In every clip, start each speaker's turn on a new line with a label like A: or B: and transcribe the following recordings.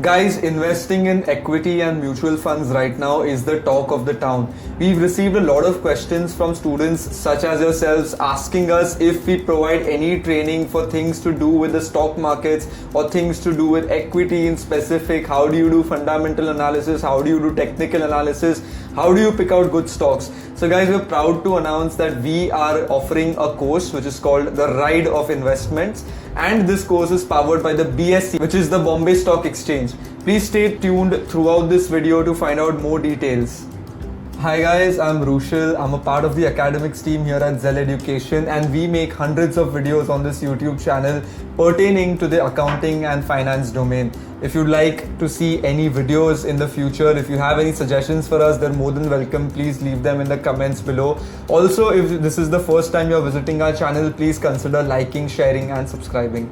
A: Guys, investing in equity and mutual funds right now is the talk of the town. We've received a lot of questions from students such as yourselves asking us if we provide any training for things to do with the stock markets or things to do with equity in specific. How do you do fundamental analysis? How do you do technical analysis? How do you pick out good stocks? So guys, we're proud to announce that we are offering a course which is called The Ride of Investments, and this course is powered by the BSE, which is the Bombay Stock Exchange. Please stay tuned throughout this video to find out more details. Hi guys, I'm Rushil. I'm a part of the academics team here at Zell Education, and we make hundreds of videos on this YouTube channel pertaining to the accounting and finance domain. If you'd like to see any videos in the future, if you have any suggestions for us, they're more than welcome. Please leave them in the comments below. Also, if this is the first time you're visiting our channel, please consider liking, sharing and subscribing.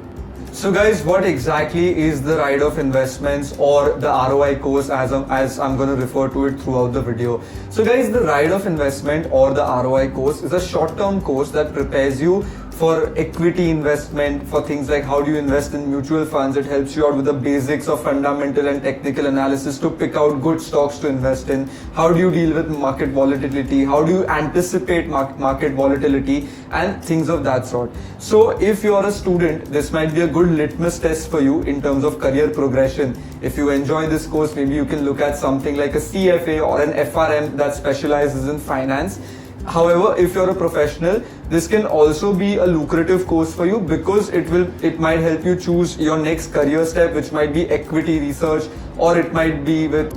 A: So guys, what exactly is the Ride of Investments, or the ROI course as I'm going to refer to it throughout the video. So guys, the Ride of Investment or the ROI course is a short-term course that prepares you for equity investment, for things like how do you invest in mutual funds. It helps you out with the basics of fundamental and technical analysis to pick out good stocks to invest in. How do you deal with market volatility? How do you anticipate market volatility and things of that sort. So if you are a student, this might be a good litmus test for you in terms of career progression. If you enjoy this course, maybe you can look at something like a CFA or an FRM that specializes in finance. However, if you're a professional, this can also be a lucrative course for you because it might help you choose your next career step, which might be equity research, or it might be with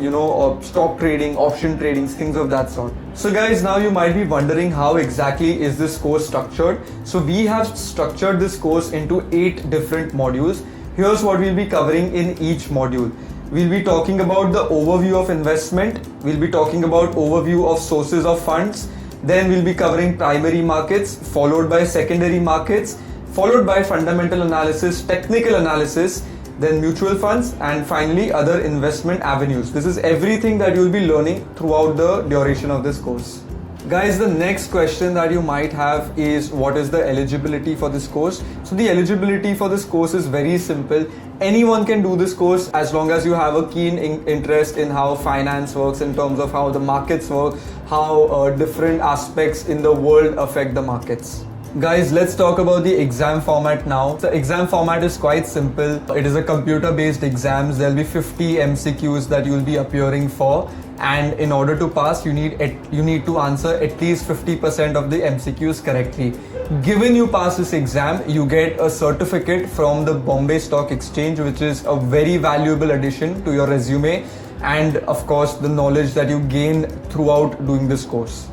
A: stock trading, option trading, things of that sort. So guys, now you might be wondering how exactly is this course structured. So we have structured this course into 8 different modules. Here's what we'll be covering in each module. We'll be talking about the overview of investment. We'll be talking about overview of sources of funds. Then we'll be covering primary markets, followed by secondary markets, followed by fundamental analysis, technical analysis, then mutual funds, and finally other investment avenues. This is everything that you'll be learning throughout the duration of this course. Guys, the next question that you might have is what is the eligibility for this course? So the eligibility for this course is very simple. Anyone can do this course as long as you have a keen interest in how finance works, in terms of how the markets work, how different aspects in the world affect the markets. Guys, let's talk about the exam format now. The exam format is quite simple. It is a computer-based exams. There'll be 50 MCQs that you'll be appearing for, and in order to pass, you need to answer at least 50% of the MCQs correctly. Given you pass this exam, you get a certificate from the Bombay Stock Exchange, which is a very valuable addition to your resume, and of course the knowledge that you gain throughout doing this course.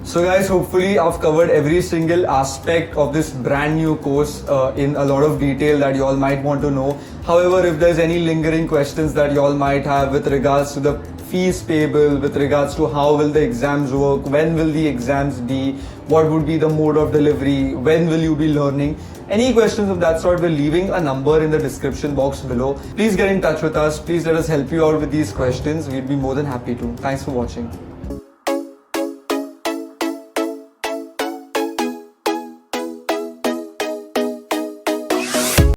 A: So guys, hopefully I've covered every single aspect of this brand new course in a lot of detail that you all might want to know. However, if there's any lingering questions that you all might have with regards to the fees payable, with regards to how will the exams work, when will the exams be, what would be the mode of delivery, when will you be learning, any questions of that sort, we're leaving a number in the description box below. Please get in touch with us. Please let us help you out with these questions. We'd be more than happy to. Thanks for watching.